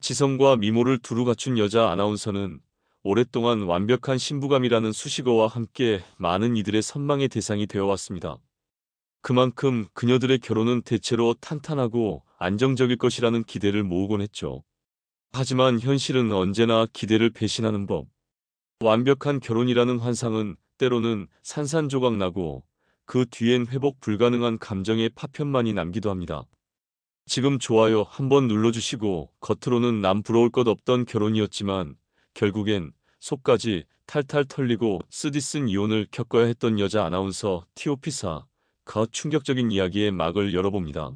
지성과 미모를 두루 갖춘 여자 아나운서는 오랫동안 완벽한 신부감이라는 수식어와 함께 많은 이들의 선망의 대상이 되어 왔습니다. 그만큼 그녀들의 결혼은 대체로 탄탄하고 안정적일 것이라는 기대를 모으곤 했죠. 하지만 현실은 언제나 기대를 배신하는 법. 완벽한 결혼이라는 환상은 때로는 산산조각 나고 그 뒤엔 회복 불가능한 감정의 파편만이 남기도 합니다. 지금 좋아요 한번 눌러주시고, 겉으로는 남 부러울 것 없던 결혼이었지만 결국엔 속까지 탈탈 털리고 쓰디쓴 이혼을 겪어야 했던 여자 아나운서 티오피사, 그 충격적인 이야기의 막을 열어봅니다.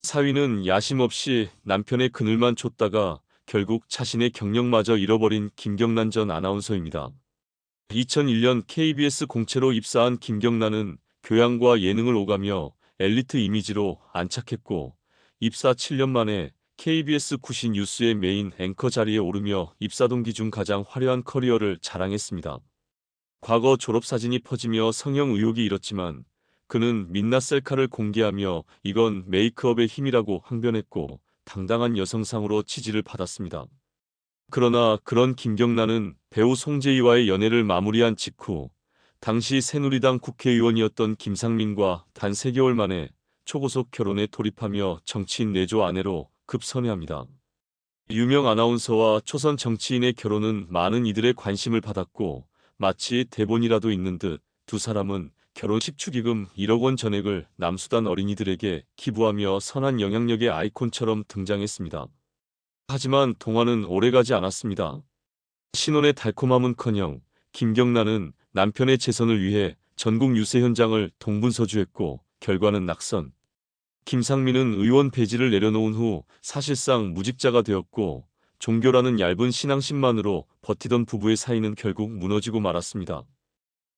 사위는 야심 없이 남편의 그늘만 쫓다가 결국 자신의 경력마저 잃어버린 김경란 전 아나운서입니다. 2001년 KBS 공채로 입사한 김경란은 교양과 예능을 오가며 엘리트 이미지로 안착했고, 입사 7년 만에 KBS 9시 뉴스의 메인 앵커 자리에 오르며 입사 동기 중 가장 화려한 커리어를 자랑했습니다. 과거 졸업사진이 퍼지며 성형 의혹이 일었지만 그는 민낯 셀카를 공개하며 이건 메이크업의 힘이라고 항변했고 당당한 여성상으로 지지를 받았습니다. 그러나 그런 김경란은 배우 송재희와의 연애를 마무리한 직후 당시 새누리당 국회의원이었던 김상민과 단 3개월 만에 초고속 결혼에 돌입하며 정치인 내조 아내로 급선회합니다. 유명 아나운서와 초선 정치인의 결혼은 많은 이들의 관심을 받았고 마치 대본이라도 있는 듯 두 사람은 결혼식 축의금 1억 원 전액을 남수단 어린이들에게 기부하며 선한 영향력의 아이콘처럼 등장했습니다. 하지만 동화는 오래가지 않았습니다. 신혼의 달콤함은커녕 김경란은 남편의 재선을 위해 전국 유세 현장을 동분서주했고 결과는 낙선. 김상민은 의원 배지를 내려놓은 후 사실상 무직자가 되었고 종교라는 얇은 신앙심만으로 버티던 부부의 사이는 결국 무너지고 말았습니다.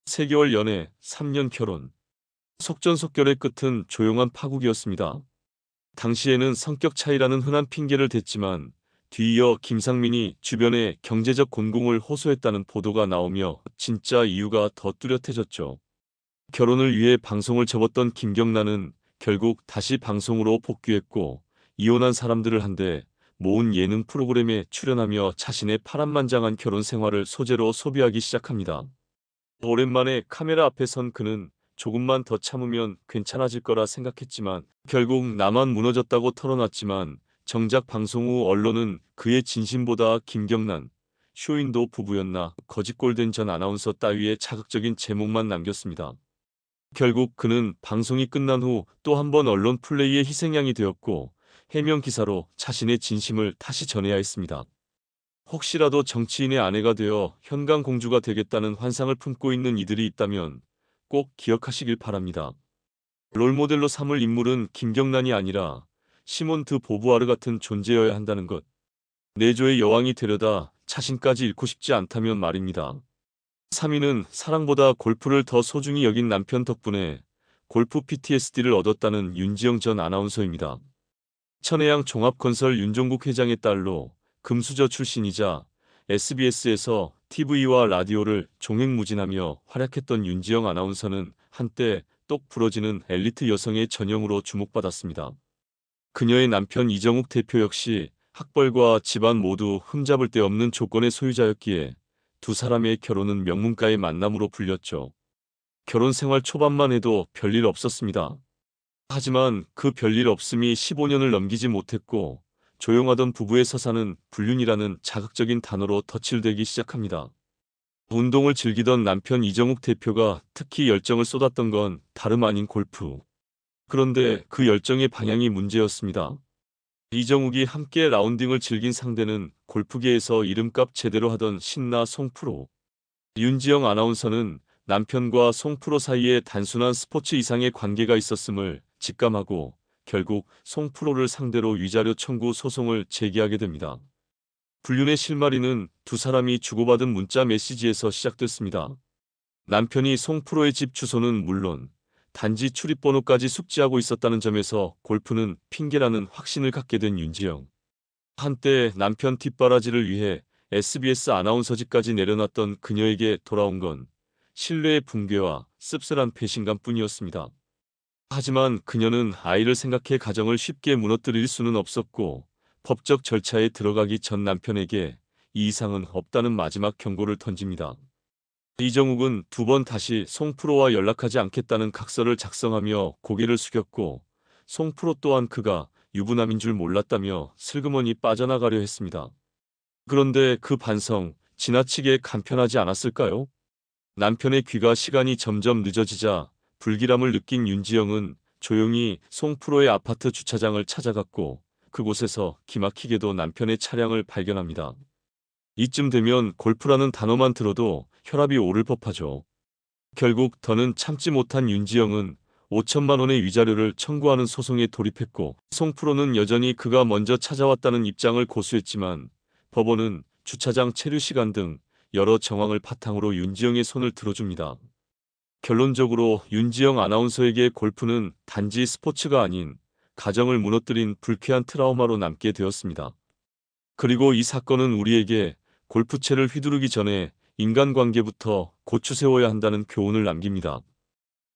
3개월 연애, 3년 결혼. 속전속결의 끝은 조용한 파국이었습니다. 당시에는 성격 차이라는 흔한 핑계를 댔지만 뒤이어 김상민이 주변에 경제적 곤궁을 호소했다는 보도가 나오며 진짜 이유가 더 뚜렷해졌죠. 결혼을 위해 방송을 접었던 김경란은 결국 다시 방송으로 복귀했고 이혼한 사람들을 한데 모은 예능 프로그램에 출연하며 자신의 파란만장한 결혼 생활을 소재로 소비하기 시작합니다. 오랜만에 카메라 앞에 선 그는 조금만 더 참으면 괜찮아질 거라 생각했지만 결국 나만 무너졌다고 털어놨지만 정작 방송 후 언론은 그의 진심보다 김경란, 쇼윈도 부부였나 거짓골된 전 아나운서 따위의 자극적인 제목만 남겼습니다. 결국 그는 방송이 끝난 후 또 한 번 언론 플레이의 희생양이 되었고 해명 기사로 자신의 진심을 다시 전해야 했습니다. 혹시라도 정치인의 아내가 되어 현강공주가 되겠다는 환상을 품고 있는 이들이 있다면 꼭 기억하시길 바랍니다. 롤모델로 삼을 인물은 김경란이 아니라 시몬 드 보부아르 같은 존재여야 한다는 것. 내조의 여왕이 되려다 자신까지 잃고 싶지 않다면 말입니다. 3위는 사랑보다 골프를 더 소중히 여긴 남편 덕분에 골프 PTSD를 얻었다는 윤지영 전 아나운서입니다. 천혜양 종합건설 윤종국 회장의 딸로 금수저 출신이자 SBS에서 TV와 라디오를 종횡무진하며 활약했던 윤지영 아나운서는 한때 똑 부러지는 엘리트 여성의 전형으로 주목받았습니다. 그녀의 남편 이정욱 대표 역시 학벌과 집안 모두 흠잡을 데 없는 조건의 소유자였기에 두 사람의 결혼은 명문가의 만남으로 불렸죠. 결혼 생활 초반만 해도 별일 없었습니다. 하지만 그 별일 없음이 15년을 넘기지 못했고 조용하던 부부의 서사는 불륜이라는 자극적인 단어로 덧칠되기 시작합니다. 운동을 즐기던 남편 이정욱 대표가 특히 열정을 쏟았던 건 다름 아닌 골프. 그런데 그 열정의 방향이 문제였습니다. 이정욱이 함께 라운딩을 즐긴 상대는 골프계에서 이름값 제대로 하던 신나 송프로. 윤지영 아나운서는 남편과 송프로 사이에 단순한 스포츠 이상의 관계가 있었음을 직감하고 결국 송프로를 상대로 위자료 청구 소송을 제기하게 됩니다. 불륜의 실마리는 두 사람이 주고받은 문자 메시지에서 시작됐습니다. 남편이 송프로의 집 주소는 물론 단지 출입번호까지 숙지하고 있었다는 점에서 골프는 핑계라는 확신을 갖게 된 윤지영. 한때 남편 뒷바라지를 위해 SBS 아나운서직까지 내려놨던 그녀에게 돌아온 건 신뢰의 붕괴와 씁쓸한 배신감뿐이었습니다. 하지만 그녀는 아이를 생각해 가정을 쉽게 무너뜨릴 수는 없었고 법적 절차에 들어가기 전 남편에게 이 이상은 없다는 마지막 경고를 던집니다. 이정욱은 두 번 다시 송프로와 연락하지 않겠다는 각서를 작성하며 고개를 숙였고, 송프로 또한 그가 유부남인 줄 몰랐다며 슬그머니 빠져나가려 했습니다. 그런데 그 반성, 지나치게 간편하지 않았을까요? 남편의 귀가 시간이 점점 늦어지자 불길함을 느낀 윤지영은 조용히 송프로의 아파트 주차장을 찾아갔고, 그곳에서 기막히게도 남편의 차량을 발견합니다. 이쯤 되면 골프라는 단어만 들어도 혈압이 오를 법하죠. 결국 더는 참지 못한 윤지영은 5천만 원의 위자료를 청구하는 소송에 돌입했고, 송프로는 여전히 그가 먼저 찾아왔다는 입장을 고수했지만 법원은 주차장 체류 시간 등 여러 정황을 바탕으로 윤지영의 손을 들어줍니다. 결론적으로 윤지영 아나운서에게 골프는 단지 스포츠가 아닌 가정을 무너뜨린 불쾌한 트라우마로 남게 되었습니다. 그리고 이 사건은 우리에게 골프채를 휘두르기 전에 인간관계부터 고추 세워야 한다는 교훈을 남깁니다.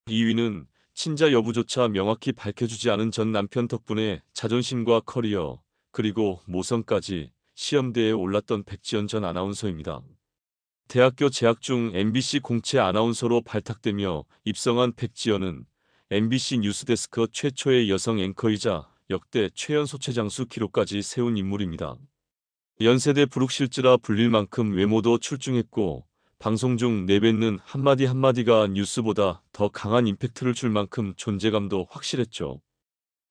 2위는 친자 여부조차 명확히 밝혀주지 않은 전 남편 덕분에 자존심과 커리어, 그리고 모성까지 시험대에 올랐던 백지연 전 아나운서입니다. 대학교 재학 중 MBC 공채 아나운서로 발탁되며 입성한 백지연은 MBC 뉴스데스크 최초의 여성 앵커이자 역대 최연소 최장수 기록까지 세운 인물입니다. 연세대 부룩실즈라 불릴 만큼 외모도 출중했고, 방송 중 내뱉는 한마디 한마디가 뉴스보다 더 강한 임팩트를 줄 만큼 존재감도 확실했죠.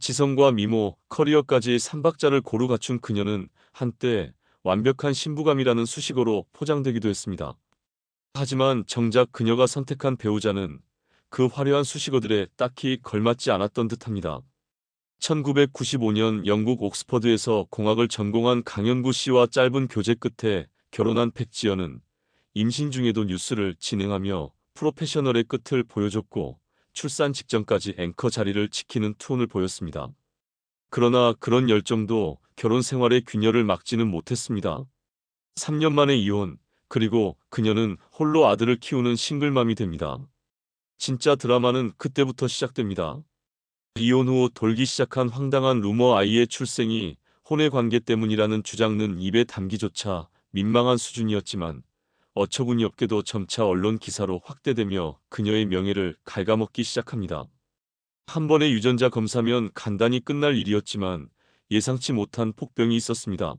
지성과 미모, 커리어까지 삼박자를 고루 갖춘 그녀는 한때 완벽한 신부감이라는 수식어로 포장되기도 했습니다. 하지만 정작 그녀가 선택한 배우자는 그 화려한 수식어들에 딱히 걸맞지 않았던 듯합니다. 1995년 영국 옥스퍼드에서 공학을 전공한 강연구 씨와 짧은 교제 끝에 결혼한 백지연은 임신 중에도 뉴스를 진행하며 프로페셔널의 끝을 보여줬고, 출산 직전까지 앵커 자리를 지키는 투혼을 보였습니다. 그러나 그런 열정도 결혼 생활의 균열을 막지는 못했습니다. 3년 만에 이혼, 그리고 그녀는 홀로 아들을 키우는 싱글맘이 됩니다. 진짜 드라마는 그때부터 시작됩니다. 이혼 후 돌기 시작한 황당한 루머 아이의 출생이 혼외 관계 때문이라는 주장은 입에 담기조차 민망한 수준이었지만, 어처구니 없게도 점차 언론 기사로 확대되며 그녀의 명예를 갉아먹기 시작합니다. 한 번의 유전자 검사면 간단히 끝날 일이었지만 예상치 못한 폭병이 있었습니다.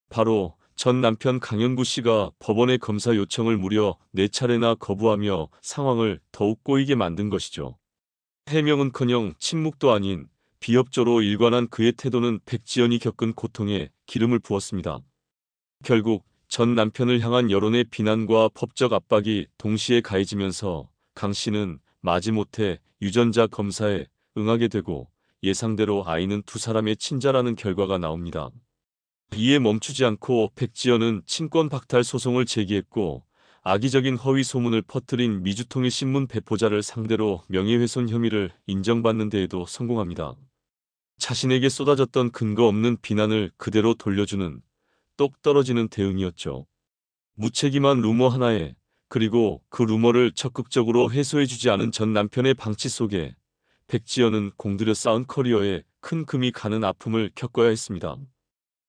바로 전 남편 강연구 씨가 법원의 검사 요청을 무려 4차례나 거부하며 상황을 더욱 꼬이게 만든 것이죠. 해명은커녕 침묵도 아닌 비협조로 일관한 그의 태도는 백지연이 겪은 고통에 기름을 부었습니다. 결국 전 남편을 향한 여론의 비난과 법적 압박이 동시에 가해지면서 강 씨는 마지못해 유전자 검사에 응하게 되고, 예상대로 아이는 두 사람의 친자라는 결과가 나옵니다. 이에 멈추지 않고 백지연은 친권 박탈 소송을 제기했고, 악의적인 허위 소문을 퍼뜨린 미주통일신문 배포자를 상대로 명예훼손 혐의를 인정받는 데에도 성공합니다. 자신에게 쏟아졌던 근거 없는 비난을 그대로 돌려주는 똑 떨어지는 대응이었죠. 무책임한 루머 하나에, 그리고 그 루머를 적극적으로 해소해주지 않은 전 남편의 방치 속에 백지연은 공들여 쌓은 커리어에 큰 금이 가는 아픔을 겪어야 했습니다.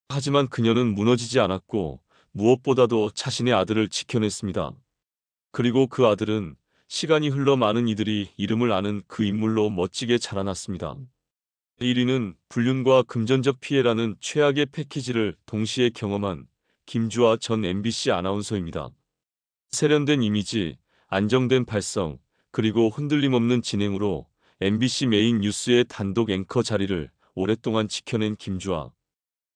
하지만 그녀는 무너지지 않았고, 무엇보다도 자신의 아들을 지켜냈습니다. 그리고 그 아들은 시간이 흘러 많은 이들이 이름을 아는 그 인물로 멋지게 자라났습니다. 1위는 불륜과 금전적 피해라는 최악의 패키지를 동시에 경험한 김주아 전 MBC 아나운서입니다. 세련된 이미지, 안정된 발성, 그리고 흔들림 없는 진행으로 MBC 메인 뉴스의 단독 앵커 자리를 오랫동안 지켜낸 김주아.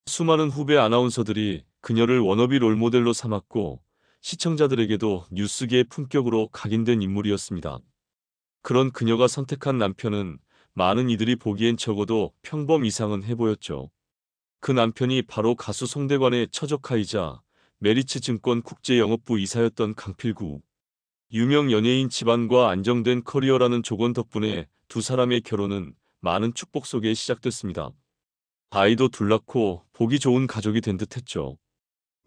수많은 후배 아나운서들이 그녀를 워너비 롤모델로 삼았고, 시청자들에게도 뉴스계의 품격으로 각인된 인물이었습니다. 그런 그녀가 선택한 남편은 많은 이들이 보기엔 적어도 평범 이상은 해보였죠. 그 남편이 바로 가수 송대관의 처조카이자 메리츠증권 국제영업부 이사였던 강필구. 유명 연예인 집안과 안정된 커리어라는 조건 덕분에 두 사람의 결혼은 많은 축복 속에 시작됐습니다. 아이도 둘 낳고 보기 좋은 가족이 된 듯했죠.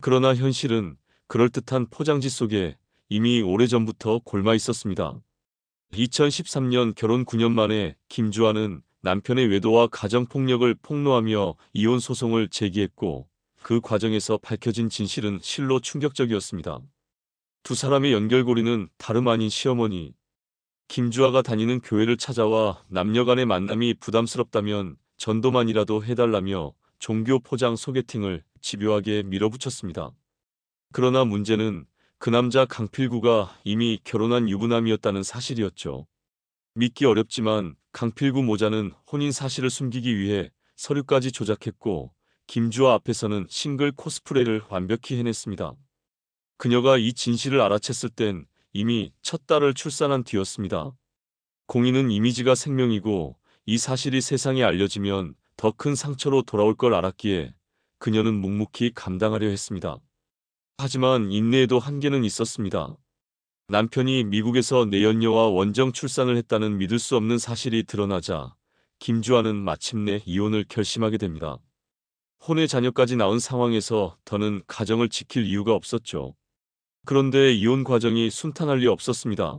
그러나 현실은 그럴듯한 포장지 속에 이미 오래전부터 골마 있었습니다. 2013년 결혼 9년 만에 김주아는 남편의 외도와 가정폭력을 폭로하며 이혼 소송을 제기했고 그 과정에서 밝혀진 진실은 실로 충격적이었습니다. 두 사람의 연결고리는 다름 아닌 시어머니 김주아가 다니는 교회를 찾아와 남녀 간의 만남이 부담스럽다면 전도만이라도 해달라며 종교 포장 소개팅을 집요하게 밀어붙였습니다. 그러나 문제는 그 남자 강필구가 이미 결혼한 유부남이었다는 사실이었죠. 믿기 어렵지만 강필구 모자는 혼인 사실을 숨기기 위해 서류까지 조작했고 김주아 앞에서는 싱글 코스프레를 완벽히 해냈습니다. 그녀가 이 진실을 알아챘을 땐 이미 첫 딸을 출산한 뒤였습니다. 공인은 이미지가 생명이고 이 사실이 세상에 알려지면 더 큰 상처로 돌아올 걸 알았기에 그녀는 묵묵히 감당하려 했습니다. 하지만 인내에도 한계는 있었습니다. 남편이 미국에서 내연녀와 원정 출산을 했다는 믿을 수 없는 사실이 드러나자 김주아는 마침내 이혼을 결심하게 됩니다. 혼외 자녀까지 낳은 상황에서 더는 가정을 지킬 이유가 없었죠. 그런데 이혼 과정이 순탄할 리 없었습니다.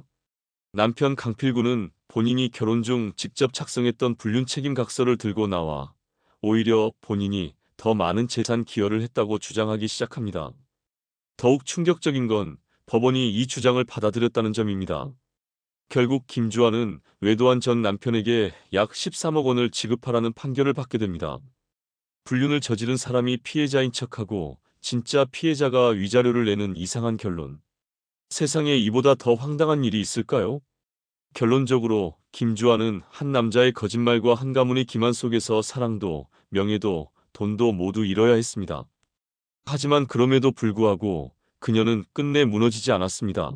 남편 강필구는 본인이 결혼 중 직접 작성했던 불륜 책임 각서를 들고 나와 오히려 본인이 더 많은 재산 기여를 했다고 주장하기 시작합니다. 더욱 충격적인 건 법원이 이 주장을 받아들였다는 점입니다. 결국 김주아는 외도한 전 남편에게 약 13억 원을 지급하라는 판결을 받게 됩니다. 불륜을 저지른 사람이 피해자인 척하고 진짜 피해자가 위자료를 내는 이상한 결론. 세상에 이보다 더 황당한 일이 있을까요? 결론적으로 김주아는 한 남자의 거짓말과 한가문의 기만 속에서 사랑도, 명예도, 돈도 모두 잃어야 했습니다. 하지만 그럼에도 불구하고 그녀는 끝내 무너지지 않았습니다.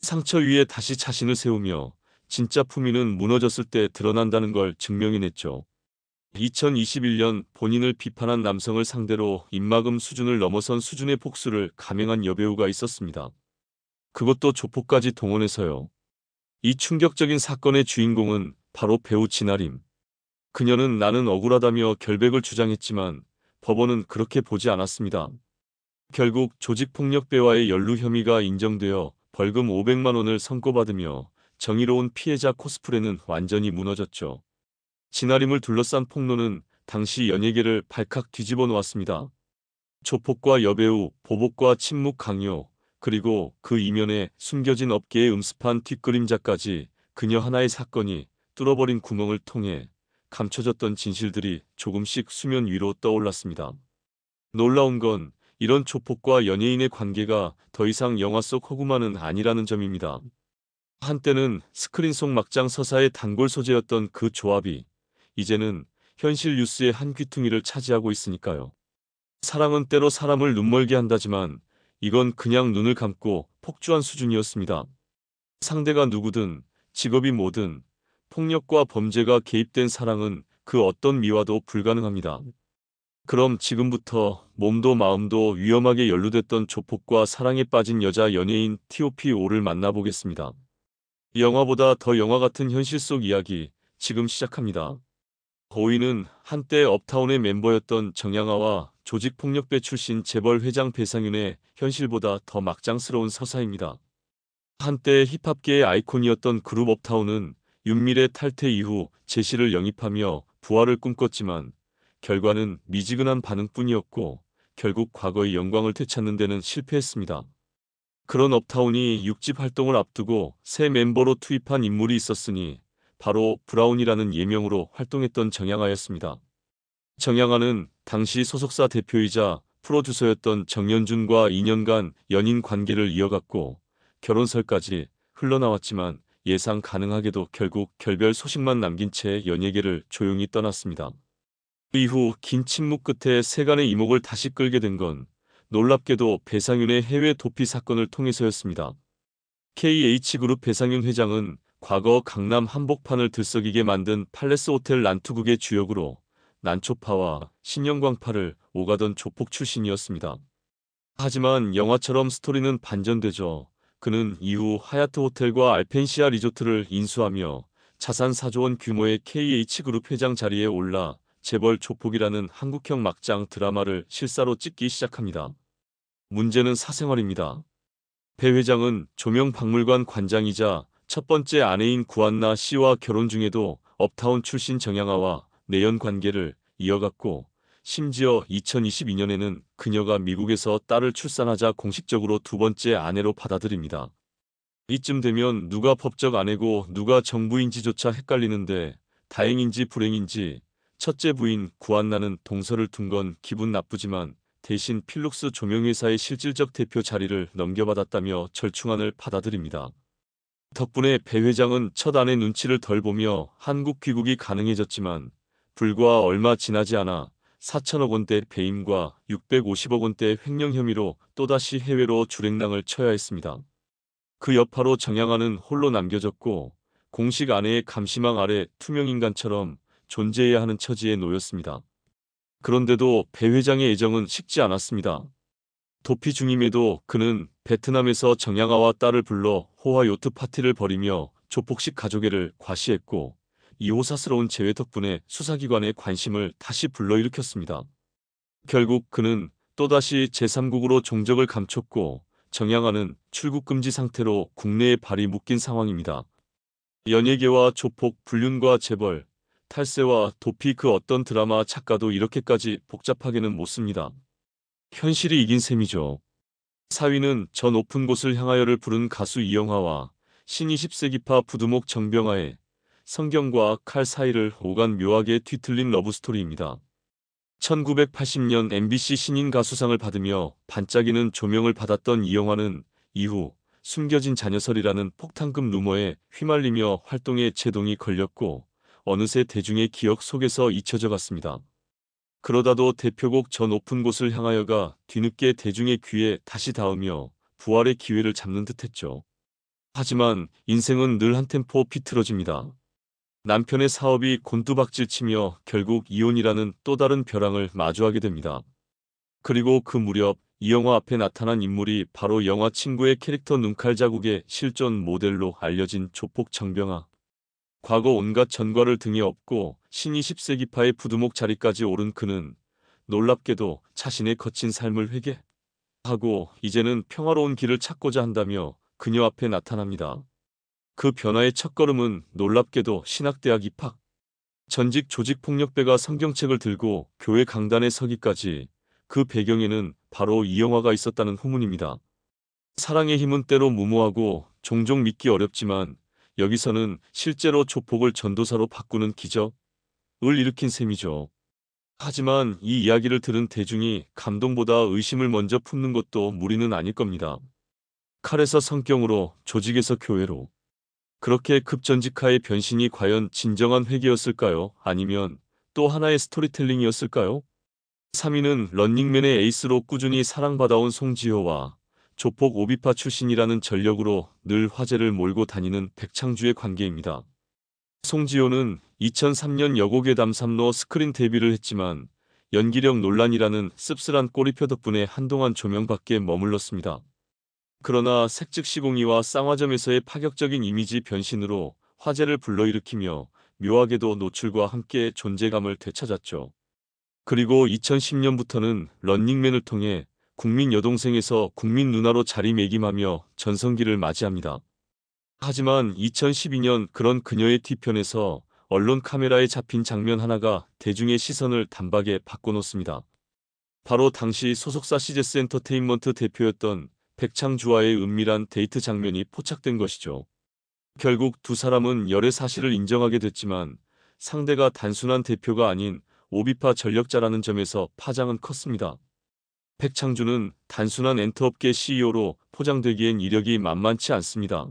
상처 위에 다시 자신을 세우며 진짜 품위는 무너졌을 때 드러난다는 걸 증명해냈죠. 2021년 본인을 비판한 남성을 상대로 입막음 수준을 넘어선 수준의 복수를 감행한 여배우가 있었습니다. 그것도 조폭까지 동원해서요. 이 충격적인 사건의 주인공은 바로 배우 진아림. 그녀는 나는 억울하다며 결백을 주장했지만 법원은 그렇게 보지 않았습니다. 결국 조직폭력배와의 연루 혐의가 인정되어 벌금 500만 원을 선고받으며 정의로운 피해자 코스프레는 완전히 무너졌죠. 진아림을 둘러싼 폭로는 당시 연예계를 발칵 뒤집어 놓았습니다. 조폭과 여배우, 보복과 침묵 강요, 그리고 그 이면에 숨겨진 업계의 음습한 뒷그림자까지 그녀 하나의 사건이 뚫어버린 구멍을 통해 감춰졌던 진실들이 조금씩 수면 위로 떠올랐습니다. 놀라운 건 이런 조폭과 연예인의 관계가 더 이상 영화 속 허구만은 아니라는 점입니다. 한때는 스크린 속 막장 서사의 단골 소재였던 그 조합이 이제는 현실 뉴스의 한 귀퉁이를 차지하고 있으니까요. 사랑은 때로 사람을 눈멀게 한다지만 이건 그냥 눈을 감고 폭주한 수준이었습니다. 상대가 누구든 직업이 뭐든 폭력과 범죄가 개입된 사랑은 그 어떤 미화도 불가능합니다. 그럼 지금부터 몸도 마음도 위험하게 연루됐던 조폭과 사랑에 빠진 여자 연예인 TOP5를 만나보겠습니다. 영화보다 더 영화 같은 현실 속 이야기 지금 시작합니다. 5위는 한때 업타운의 멤버였던 정양아와 조직폭력배 출신 재벌 회장 배상윤의 현실보다 더 막장스러운 서사입니다. 한때 힙합계의 아이콘이었던 그룹 업타운은 윤미래 탈퇴 이후 제시를 영입하며 부활을 꿈꿨지만 결과는 미지근한 반응뿐이었고 결국 과거의 영광을 되찾는 데는 실패했습니다. 그런 업타운이 6집 활동을 앞두고 새 멤버로 투입한 인물이 있었으니 바로 브라운이라는 예명으로 활동했던 정양아였습니다. 정양아는 당시 소속사 대표이자 프로듀서였던 정연준과 2년간 연인 관계를 이어갔고 결혼설까지 흘러나왔지만 예상 가능하게도 결국 결별 소식만 남긴 채 연예계를 조용히 떠났습니다. 그 이후 긴 침묵 끝에 세간의 이목을 다시 끌게 된 건 놀랍게도 배상윤의 해외 도피 사건을 통해서였습니다. KH그룹 배상윤 회장은 과거 강남 한복판을 들썩이게 만든 팔레스 호텔 난투극의 주역으로 난초파와 신영광파를 오가던 조폭 출신이었습니다. 하지만 영화처럼 스토리는 반전되죠. 그는 이후 하얏트 호텔과 알펜시아 리조트를 인수하며 자산 4조 원 규모의 KH그룹 회장 자리에 올라 재벌 조폭이라는 한국형 막장 드라마를 실사로 찍기 시작합니다. 문제는 사생활입니다. 배 회장은 조명박물관 관장이자 첫 번째 아내인 구한나 씨와 결혼 중에도 업타운 출신 정양화와 내연 관계를 이어갔고, 심지어 2022년에는 그녀가 미국에서 딸을 출산하자 공식적으로 두 번째 아내로 받아들입니다. 이쯤 되면 누가 법적 아내고 누가 정부인지조차 헷갈리는데, 다행인지 불행인지 첫째 부인 구한나는 동서를 둔 건 기분 나쁘지만 대신 필룩스 조명회사의 실질적 대표 자리를 넘겨받았다며 절충안을 받아들입니다. 덕분에 배 회장은 첫 아내 눈치를 덜 보며 한국 귀국이 가능해졌지만, 불과 얼마 지나지 않아 4천억 원대 배임과 650억 원대 횡령 혐의로 또다시 해외로 출행랑을 쳐야 했습니다. 그 여파로 정양화는 홀로 남겨졌고, 공식 아내의 감시망 아래 투명인간처럼 존재해야 하는 처지에 놓였습니다. 그런데도 배 회장의 애정은 식지 않았습니다. 도피 중임에도 그는 베트남에서 정양화와 딸을 불러 호화 요트 파티를 벌이며 조폭식 가족애를 과시했고, 이 호사스러운 재회 덕분에 수사기관의 관심을 다시 불러일으켰습니다. 결국 그는 또다시 제3국으로 종적을 감췄고, 정양화는 출국 금지 상태로 국내에 발이 묶인 상황입니다. 연예계와 조폭, 불륜과 재벌, 탈세와 도피, 그 어떤 드라마 작가도 이렇게까지 복잡하게는 못 씁니다. 현실이 이긴 셈이죠. 사위는 저 높은 곳을 향하여를 부른 가수 이영하와 신20세기파 부두목 정병하의 성경과 칼 사이를 오간 묘하게 뒤틀린 러브스토리입니다. 1980년 MBC 신인 가수상을 받으며 반짝이는 조명을 받았던 이영하는 이후 숨겨진 자녀설이라는 폭탄급 루머에 휘말리며 활동에 제동이 걸렸고, 어느새 대중의 기억 속에서 잊혀져 갔습니다. 그러다도 대표곡 저 높은 곳을 향하여가 뒤늦게 대중의 귀에 다시 닿으며 부활의 기회를 잡는 듯했죠. 하지만 인생은 늘 한 템포 비틀어집니다. 남편의 사업이 곤두박질치며 결국 이혼이라는 또 다른 벼랑을 마주하게 됩니다. 그리고 그 무렵 이영화 앞에 나타난 인물이 바로 영화 친구의 캐릭터 눈칼 자국의 실존 모델로 알려진 조폭 정병하. 과거 온갖 전과를 등에 업고 신20세기파의 부두목 자리까지 오른 그는 놀랍게도 자신의 거친 삶을 회개하고 이제는 평화로운 길을 찾고자 한다며 그녀 앞에 나타납니다. 그 변화의 첫걸음은 놀랍게도 신학대학 입학. 전직 조직폭력배가 성경책을 들고 교회 강단에 서기까지, 그 배경에는 바로 이영화가 있었다는 후문입니다. 사랑의 힘은 때로 무모하고 종종 믿기 어렵지만, 여기서는 실제로 조폭을 전도사로 바꾸는 기적을 일으킨 셈이죠. 하지만 이 이야기를 들은 대중이 감동보다 의심을 먼저 품는 것도 무리는 아닐 겁니다. 칼에서 성경으로, 조직에서 교회로. 그렇게 급전직하의 변신이 과연 진정한 회개였을까요? 아니면 또 하나의 스토리텔링이었을까요? 3위는 런닝맨의 에이스로 꾸준히 사랑받아온 송지효와 조폭 오비파 출신이라는 전력으로 늘 화제를 몰고 다니는 백창주의 관계입니다. 송지효는 2003년 여고괴 담삼로 스크린 데뷔를 했지만 연기력 논란이라는 씁쓸한 꼬리표 덕분에 한동안 조명 밖에 머물렀습니다. 그러나 색즉시공이와 쌍화점에서의 파격적인 이미지 변신으로 화제를 불러일으키며 묘하게도 노출과 함께 존재감을 되찾았죠. 그리고 2010년부터는 런닝맨을 통해 국민 여동생에서 국민 누나로 자리매김하며 전성기를 맞이합니다. 하지만 2012년 그런 그녀의 뒤편에서 언론 카메라에 잡힌 장면 하나가 대중의 시선을 단박에 바꿔놓습니다. 바로 당시 소속사 CGS 엔터테인먼트 대표였던 백창주와의 은밀한 데이트 장면이 포착된 것이죠. 결국 두 사람은 열애 사실을 인정하게 됐지만 상대가 단순한 대표가 아닌 오비파 전력자라는 점에서 파장은 컸습니다. 백창주는 단순한 엔터업계 CEO로 포장되기엔 이력이 만만치 않습니다.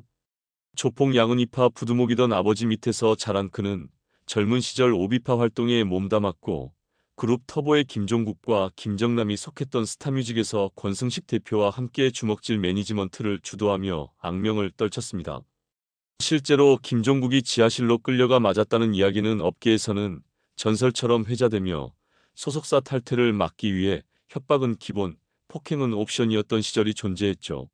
조폭 양은이파 부두목이던 아버지 밑에서 자란 그는 젊은 시절 오비파 활동에 몸담았고, 그룹 터보의 김종국과 김정남이 속했던 스타뮤직에서 권승식 대표와 함께 주먹질 매니지먼트를 주도하며 악명을 떨쳤습니다. 실제로 김종국이 지하실로 끌려가 맞았다는 이야기는 업계에서는 전설처럼 회자되며, 소속사 탈퇴를 막기 위해 협박은 기본, 폭행은 옵션이었던 시절이 존재했죠.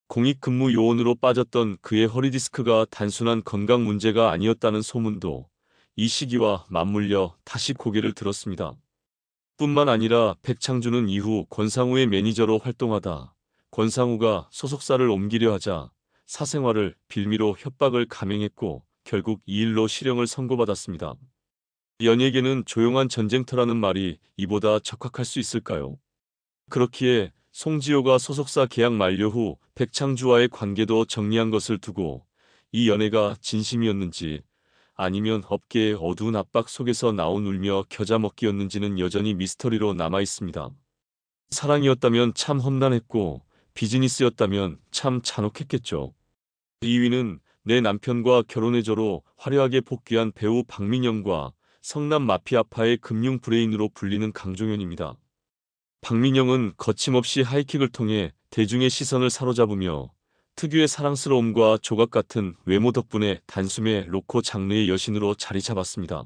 공익근무 요원으로 빠졌던 그의 허리디스크가 단순한 건강 문제가 아니었다는 소문도 이 시기와 맞물려 다시 고개를 들었습니다. 뿐만 아니라 백창주는 이후 권상우의 매니저로 활동하다 권상우가 소속사를 옮기려 하자 사생활을 빌미로 협박을 감행했고, 결국 이 일로 실형을 선고받았습니다. 연예계는 조용한 전쟁터라는 말이 이보다 적합할 수 있을까요? 그렇기에 송지효가 소속사 계약 만료 후 백창주와의 관계도 정리한 것을 두고 이 연애가 진심이었는지 아니면 업계의 어두운 압박 속에서 나온 울며 겨자 먹기였는지는 여전히 미스터리로 남아 있습니다. 사랑이었다면 참 험난했고 비즈니스였다면 참 잔혹했겠죠. 2위는 내 남편과 결혼해줘로 화려하게 복귀한 배우 박민영과 성남 마피아파의 금융 브레인으로 불리는 강종현입니다. 박민영은 거침없이 하이킥을 통해 대중의 시선을 사로잡으며 특유의 사랑스러움과 조각 같은 외모 덕분에 단숨에 로코 장르의 여신으로 자리 잡았습니다.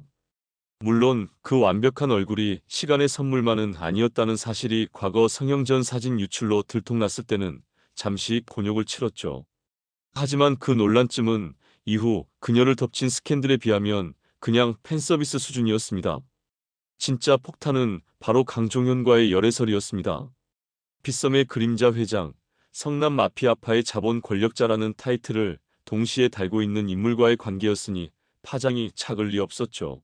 물론 그 완벽한 얼굴이 시간의 선물만은 아니었다는 사실이 과거 성형전 사진 유출로 들통났을 때는 잠시 곤욕을 치렀죠. 하지만 그 논란쯤은 이후 그녀를 덮친 스캔들에 비하면 그냥 팬서비스 수준이었습니다. 진짜 폭탄은 바로 강종현과의 열애설이었습니다. 빗썸의 그림자 회장, 성남 마피아파의 자본 권력자라는 타이틀을 동시에 달고 있는 인물과의 관계였으니 파장이 작을 리 없었죠.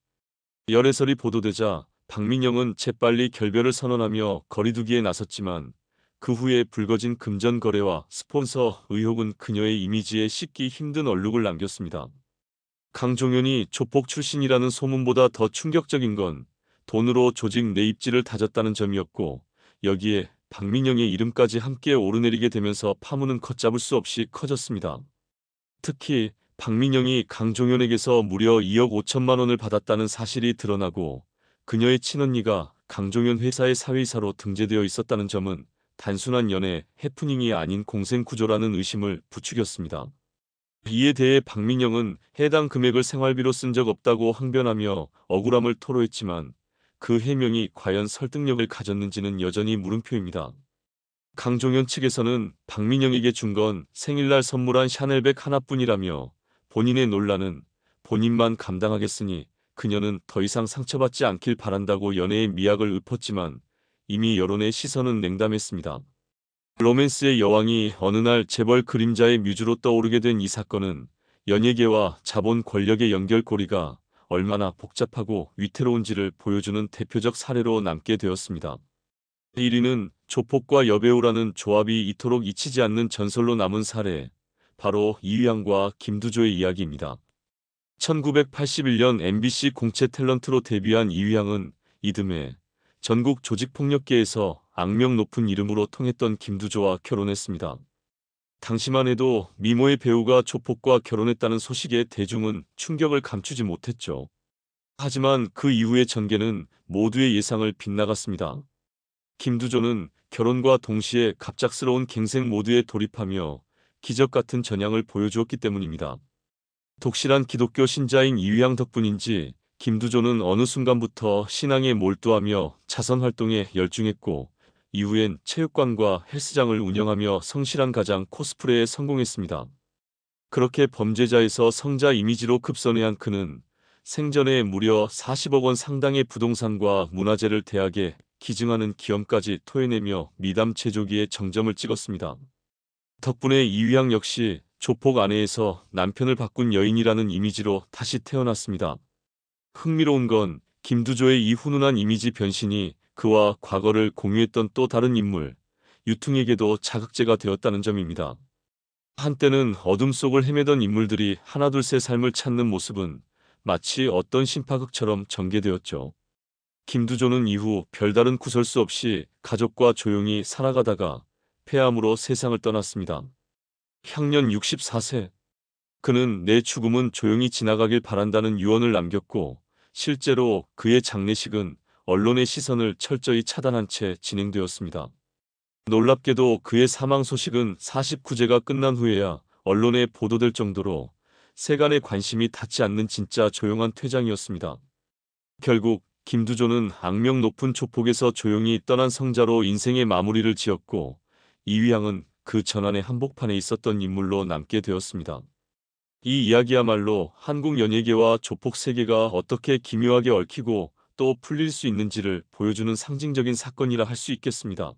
열애설이 보도되자 박민영은 재빨리 결별을 선언하며 거리두기에 나섰지만 그 후에 불거진 금전 거래와 스폰서 의혹은 그녀의 이미지에 씻기 힘든 얼룩을 남겼습니다. 강종현이 조폭 출신이라는 소문보다 더 충격적인 건 돈으로 조직 내 입지를 다졌다는 점이었고 여기에 박민영의 이름까지 함께 오르내리게 되면서 파문은 걷잡을 수 없이 커졌습니다. 특히 박민영이 강종현에게서 무려 2억 5천만 원을 받았다는 사실이 드러나고 그녀의 친언니가 강종현 회사의 사회이사로 등재되어 있었다는 점은 단순한 연애 해프닝이 아닌 공생구조라는 의심을 부추겼습니다. 이에 대해 박민영은 해당 금액을 생활비로 쓴 적 없다고 항변하며 억울함을 토로했지만 그 해명이 과연 설득력을 가졌는지는 여전히 물음표입니다. 강종현 측에서는 박민영에게 준 건 생일날 선물한 샤넬백 하나뿐이라며 본인의 논란은 본인만 감당하겠으니 그녀는 더 이상 상처받지 않길 바란다고 연애의 미학을 읊었지만 이미 여론의 시선은 냉담했습니다. 로맨스의 여왕이 어느 날 재벌 그림자의 뮤즈로 떠오르게 된 이 사건은 연예계와 자본 권력의 연결고리가 얼마나 복잡하고 위태로운지를 보여주는 대표적 사례로 남게 되었습니다. 1위는 조폭과 여배우라는 조합이 이토록 잊히지 않는 전설로 남은 사례, 바로 이휘양과 김두조의 이야기입니다. 1981년 MBC 공채 탤런트로 데뷔한 이휘양은 이듬해 전국 조직폭력계에서 악명 높은 이름으로 통했던 김두조와 결혼했습니다. 당시만 해도 미모의 배우가 조폭과 결혼했다는 소식에 대중은 충격을 감추지 못했죠. 하지만 그 이후의 전개는 모두의 예상을 빗나갔습니다. 김두조는 결혼과 동시에 갑작스러운 갱생 모드에 돌입하며 기적 같은 전향을 보여주었기 때문입니다. 독실한 기독교 신자인 이휘양 덕분인지 김두조는 어느 순간부터 신앙에 몰두하며 자선 활동에 열중했고 이후엔 체육관과 헬스장을 운영하며 성실한 가장 코스프레에 성공했습니다. 그렇게 범죄자에서 성자 이미지로 급선회한 그는 생전에 무려 40억 원 상당의 부동산과 문화재를 대학에 기증하는 기염까지 토해내며 미담 제조기에 정점을 찍었습니다. 덕분에 이휘양 역시 조폭 아내에서 남편을 바꾼 여인이라는 이미지로 다시 태어났습니다. 흥미로운 건 김두조의 이 훈훈한 이미지 변신이 그와 과거를 공유했던 또 다른 인물, 유퉁에게도 자극제가 되었다는 점입니다. 한때는 어둠 속을 헤매던 인물들이 하나둘 새 삶을 찾는 모습은 마치 어떤 심파극처럼 전개되었죠. 김두조는 이후 별다른 구설수 없이 가족과 조용히 살아가다가 폐암으로 세상을 떠났습니다. 향년 64세. 그는 내 죽음은 조용히 지나가길 바란다는 유언을 남겼고 실제로 그의 장례식은 언론의 시선을 철저히 차단한 채 진행되었습니다. 놀랍게도 그의 사망 소식은 49제가 끝난 후에야 언론에 보도될 정도로 세간의 관심이 닿지 않는 진짜 조용한 퇴장이었습니다. 결국 김두조는 악명 높은 조폭에서 조용히 떠난 성자로 인생의 마무리를 지었고 이휘양은 그 전환의 한복판에 있었던 인물로 남게 되었습니다. 이 이야기야말로 한국 연예계와 조폭 세계가 어떻게 기묘하게 얽히고 또 풀릴 수 있는지를 보여주는 상징적인 사건이라 할 수 있겠습니다.